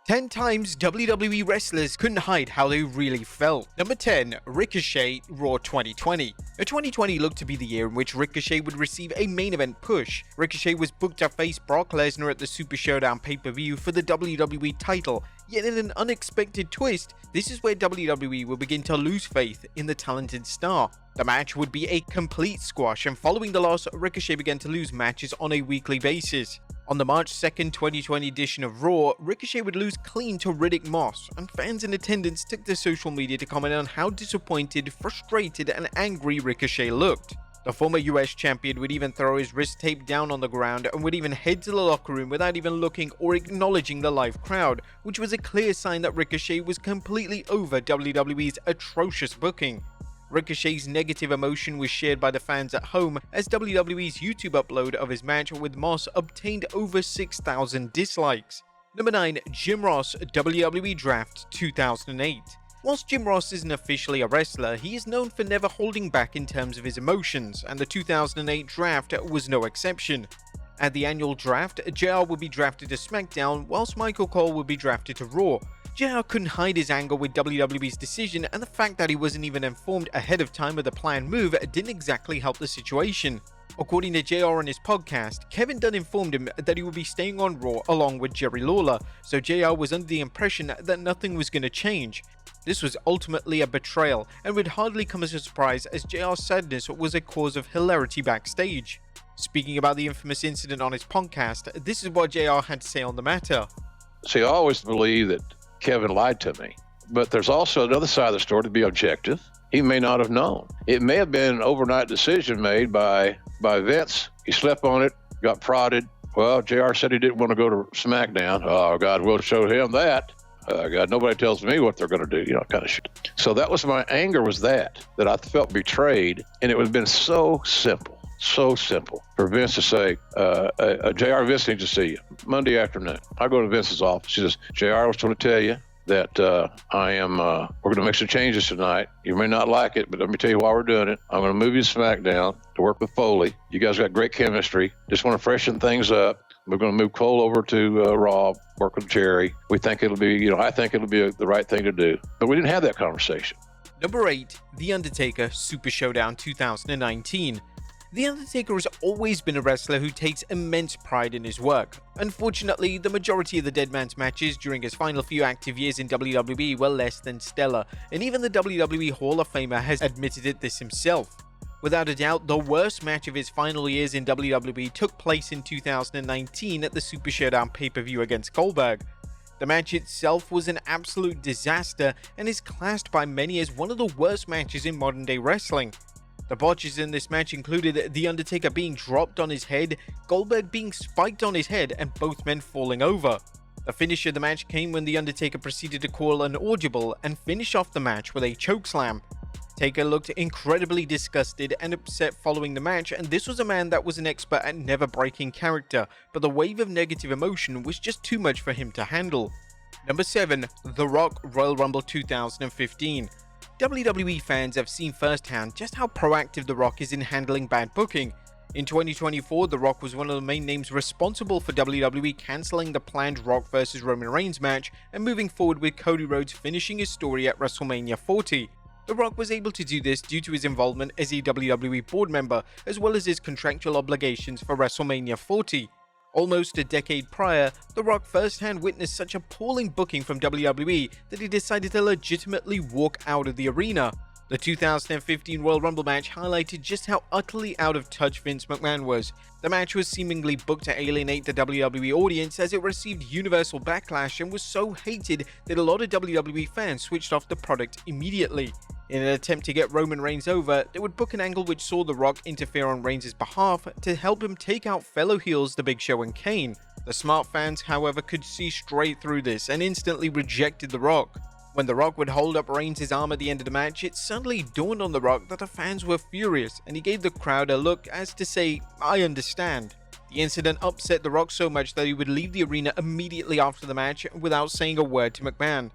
10 times WWE wrestlers couldn't hide how they really felt. Number 10. Ricochet, Raw 2020. 2020 looked to be the year in which Ricochet would receive a main event push. Ricochet was booked to face Brock Lesnar at the Super Showdown pay-per-view for the WWE title, yet in an unexpected twist, this is where WWE will begin to lose faith in the talented star. The match would be a complete squash, and following the loss, Ricochet began to lose matches on a weekly basis. On the March 2nd, 2020 edition of Raw, Ricochet would lose clean to Riddick Moss, and fans in attendance took to social media to comment on how disappointed, frustrated, and angry Ricochet looked. The former US champion would even throw his wrist tape down on the ground and would even head to the locker room without even looking or acknowledging the live crowd, which was a clear sign that Ricochet was completely over WWE's atrocious booking. Ricochet's negative emotion was shared by the fans at home, as WWE's YouTube upload of his match with Moss obtained over 6,000 dislikes. Number 9. Jim Ross, WWE Draft 2008. Whilst Jim Ross isn't officially a wrestler, he is known for never holding back in terms of his emotions, and the 2008 draft was no exception. At the annual draft, JR would be drafted to SmackDown, whilst Michael Cole would be drafted to Raw. JR couldn't hide his anger with WWE's decision, and the fact that he wasn't even informed ahead of time of the planned move didn't exactly help the situation. According to JR on his podcast, Kevin Dunn informed him that he would be staying on Raw along with Jerry Lawler, so JR was under the impression that nothing was going to change. This was ultimately a betrayal, and would hardly come as a surprise, as JR's sadness was a cause of hilarity backstage. Speaking about the infamous incident on his podcast, this is what JR had to say on the matter. See, I always believe that Kevin lied to me, but there's also another side of the story to be objective. He may not have known. It may have been an overnight decision made by Vince. He slept on it, got prodded. Well, JR said he didn't want to go to SmackDown. Oh, God, we'll show him that. God, nobody tells me what they're going to do, kind of shit. So that was my anger, was that I felt betrayed, and it would have been so simple for Vince to say, JR, Vince needs to see you Monday afternoon. I go to Vince's office. He says, JR, I was trying to tell you that we're going to make some changes tonight. You may not like it, but let me tell you why we're doing it. I'm going to move you to SmackDown to work with Foley. You guys got great chemistry. Just want to freshen things up. We're going to move Cole over to Raw, work with Jerry. We think it'll be, I think it'll be the right thing to do. But we didn't have that conversation. Number 8. The Undertaker, Super Showdown 2019. The Undertaker has always been a wrestler who takes immense pride in his work. Unfortunately, the majority of the Dead Man's matches during his final few active years in WWE were less than stellar, and even the WWE Hall of Famer has admitted this himself. Without a doubt, the worst match of his final years in WWE took place in 2019 at the Super Showdown pay-per-view against Goldberg. The match itself was an absolute disaster and is classed by many as one of the worst matches in modern-day wrestling. The botches in this match included The Undertaker being dropped on his head, Goldberg being spiked on his head, and both men falling over. The finish of the match came when The Undertaker proceeded to call an audible and finish off the match with a chokeslam. Taker looked incredibly disgusted and upset following the match, and this was a man that was an expert at never breaking character, but the wave of negative emotion was just too much for him to handle. Number 7. The Rock, Royal Rumble 2015. WWE fans have seen firsthand just how proactive The Rock is in handling bad booking. In 2024, The Rock was one of the main names responsible for WWE cancelling the planned Rock vs Roman Reigns match and moving forward with Cody Rhodes finishing his story at WrestleMania 40. The Rock was able to do this due to his involvement as a WWE board member, as well as his contractual obligations for WrestleMania 40. Almost a decade prior, The Rock firsthand witnessed such appalling booking from WWE that he decided to legitimately walk out of the arena. The 2015 Royal Rumble match highlighted just how utterly out of touch Vince McMahon was. The match was seemingly booked to alienate the WWE audience, as it received universal backlash and was so hated that a lot of WWE fans switched off the product immediately. In an attempt to get Roman Reigns over, they would book an angle which saw The Rock interfere on Reigns' behalf to help him take out fellow heels The Big Show and Kane. The smart fans, however, could see straight through this and instantly rejected The Rock. When The Rock would hold up Reigns' arm at the end of the match, it suddenly dawned on The Rock that the fans were furious, and he gave the crowd a look as to say, "I understand." The incident upset The Rock so much that he would leave the arena immediately after the match without saying a word to McMahon.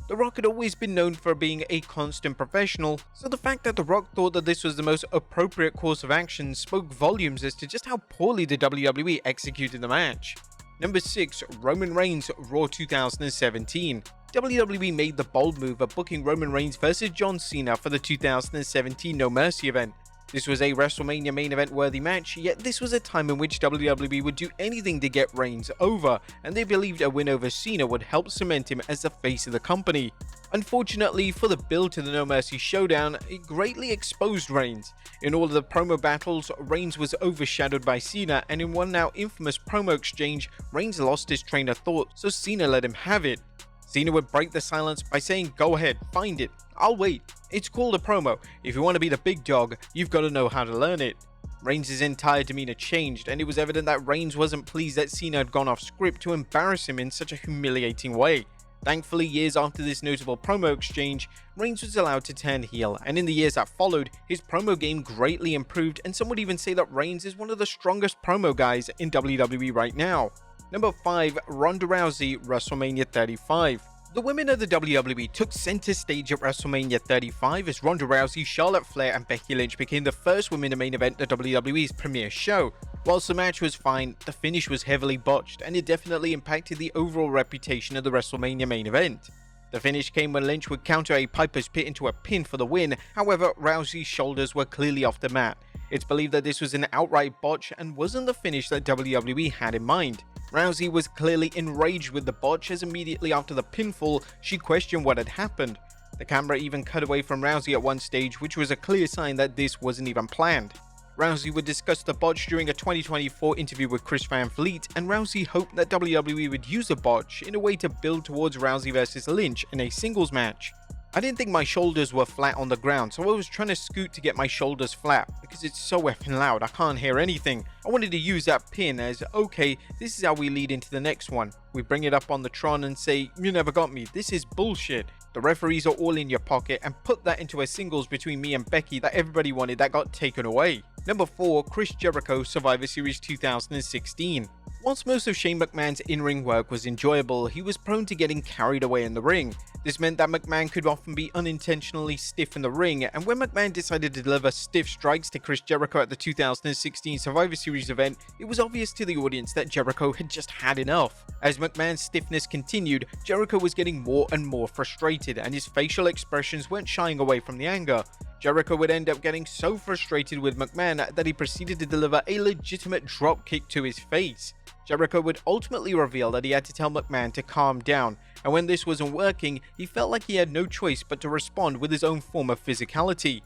The Rock had always been known for being a constant professional, so the fact that The Rock thought that this was the most appropriate course of action spoke volumes as to just how poorly the WWE executed the match. Number 6. Roman Reigns, Raw 2017. WWE made the bold move of booking Roman Reigns vs John Cena for the 2017 No Mercy event. This was a WrestleMania main event worthy match, yet this was a time in which WWE would do anything to get Reigns over, and they believed a win over Cena would help cement him as the face of the company. Unfortunately for the build to the No Mercy showdown, it greatly exposed Reigns. In all of the promo battles, Reigns was overshadowed by Cena, and in one now infamous promo exchange, Reigns lost his train of thought, so Cena let him have it. Cena would break the silence by saying, "Go ahead, find it, I'll wait. It's called a promo. If you want to be the big dog, you've got to know how to learn it." Reigns' entire demeanor changed, and it was evident that Reigns wasn't pleased that Cena had gone off script to embarrass him in such a humiliating way. Thankfully, years after this notable promo exchange, Reigns was allowed to turn heel, and in the years that followed, his promo game greatly improved, and some would even say that Reigns is one of the strongest promo guys in WWE right now. Number 5. Ronda Rousey, WrestleMania 35. The women of the WWE took center stage at WrestleMania 35 as Ronda Rousey, Charlotte Flair, and Becky Lynch became the first women to main event the WWE's premiere show. Whilst the match was fine, the finish was heavily botched, and it definitely impacted the overall reputation of the WrestleMania main event. The finish came when Lynch would counter a Piper's Pit into a pin for the win, however, Rousey's shoulders were clearly off the mat. It's believed that this was an outright botch and wasn't the finish that WWE had in mind. Rousey was clearly enraged with the botch as immediately after the pinfall, she questioned what had happened. The camera even cut away from Rousey at one stage, which was a clear sign that this wasn't even planned. Rousey would discuss the botch during a 2024 interview with Chris Van Vliet, and Rousey hoped that WWE would use the botch in a way to build towards Rousey vs Lynch in a singles match. "I didn't think my shoulders were flat on the ground, so I was trying to scoot to get my shoulders flat, because it's so effing loud, I can't hear anything. I wanted to use that pin as, okay, this is how we lead into the next one. We bring it up on the Tron and say, you never got me, this is bullshit. The referees are all in your pocket, and put that into a singles between me and Becky that everybody wanted that got taken away." Number 4. Chris Jericho, Survivor Series 2016. Whilst most of Shane McMahon's in-ring work was enjoyable, he was prone to getting carried away in the ring. This meant that McMahon could often be unintentionally stiff in the ring, and when McMahon decided to deliver stiff strikes to Chris Jericho at the 2016 Survivor Series event, it was obvious to the audience that Jericho had just had enough. As McMahon's stiffness continued, Jericho was getting more and more frustrated, and his facial expressions weren't shying away from the anger. Jericho would end up getting so frustrated with McMahon that he proceeded to deliver a legitimate drop kick to his face. Jericho would ultimately reveal that he had to tell McMahon to calm down, and when this wasn't working, he felt like he had no choice but to respond with his own form of physicality.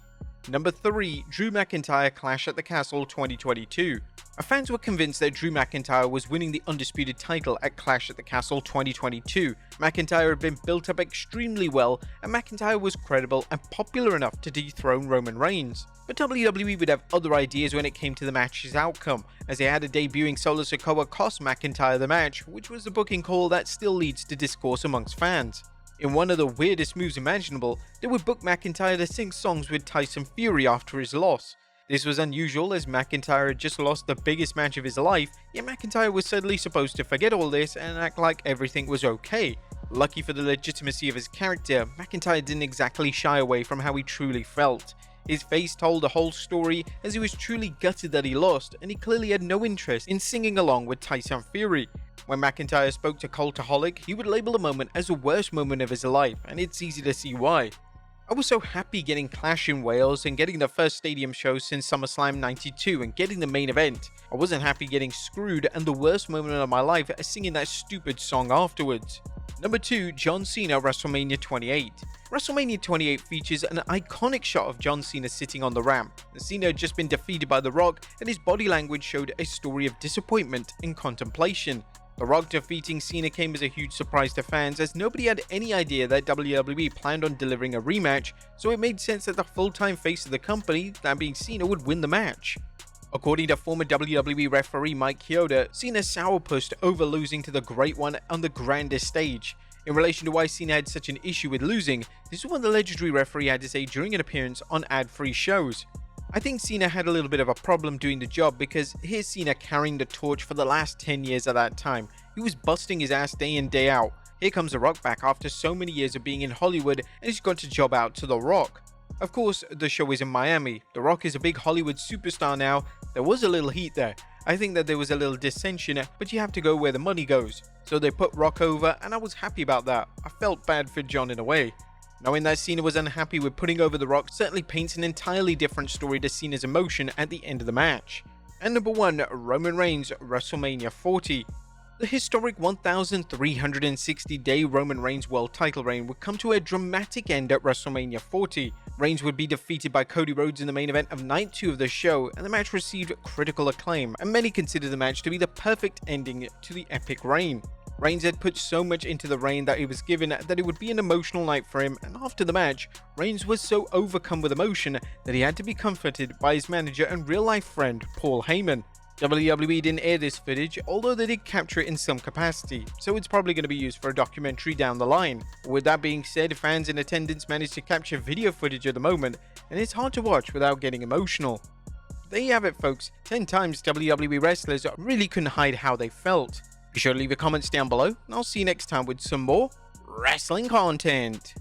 Number 3. Drew McIntyre, Clash at the Castle 2022. Fans were convinced that Drew McIntyre was winning the undisputed title at Clash at the Castle 2022. McIntyre had been built up extremely well, and McIntyre was credible and popular enough to dethrone Roman Reigns. But WWE would have other ideas when it came to the match's outcome, as they had a debuting Solo Sikoa cost McIntyre the match, which was a booking call that still leads to discourse amongst fans. In one of the weirdest moves imaginable, they would book McIntyre to sing songs with Tyson Fury after his loss. This was unusual as McIntyre had just lost the biggest match of his life, yet McIntyre was suddenly supposed to forget all this and act like everything was okay. Lucky for the legitimacy of his character, McIntyre didn't exactly shy away from how he truly felt. His face told the whole story as he was truly gutted that he lost, and he clearly had no interest in singing along with Tyson Fury. When McIntyre spoke to Cultaholic, he would label the moment as the worst moment of his life, and it's easy to see why. "I was so happy getting Clash in Wales and getting the first stadium show since SummerSlam 92 and getting the main event. I wasn't happy getting screwed and the worst moment of my life is singing that stupid song afterwards." Number 2. John Cena, WrestleMania 28. WrestleMania 28 features an iconic shot of John Cena sitting on the ramp. Cena had just been defeated by The Rock, and his body language showed a story of disappointment and contemplation. The Rock defeating Cena came as a huge surprise to fans, as nobody had any idea that WWE planned on delivering a rematch, so it made sense that the full-time face of the company, that being Cena, would win the match. According to former WWE referee Mike Chioda, Cena sourpussed over losing to the Great One on the grandest stage. In relation to why Cena had such an issue with losing, this is what the legendary referee had to say during an appearance on ad-free shows. "I think Cena had a little bit of a problem doing the job because here's Cena carrying the torch for the last 10 years at that time. He was busting his ass day in day out. Here comes The Rock back after so many years of being in Hollywood, and he's got to job out to The Rock." Of course, the show is in Miami. The Rock is a big Hollywood superstar now. There was a little heat there. I think that there was a little dissension, but you have to go where the money goes. So they put Rock over, and I was happy about that. I felt bad for John in a way. Knowing that Cena was unhappy with putting over The Rock certainly paints an entirely different story to Cena's emotion at the end of the match. And number 1, Roman Reigns, WrestleMania 40. The historic 1,360-day Roman Reigns world title reign would come to a dramatic end at WrestleMania 40. Reigns would be defeated by Cody Rhodes in the main event of Night 2 of the show, and the match received critical acclaim, and many consider the match to be the perfect ending to the epic reign. Reigns had put so much into the reign that he was given that it would be an emotional night for him, and after the match, Reigns was so overcome with emotion that he had to be comforted by his manager and real-life friend, Paul Heyman. WWE didn't air this footage, although they did capture it in some capacity, so it's probably going to be used for a documentary down the line. With that being said, fans in attendance managed to capture video footage of the moment, and it's hard to watch without getting emotional. There you have it, folks. 10 times WWE wrestlers really couldn't hide how they felt. Be sure to leave your comments down below, and I'll see you next time with some more wrestling content.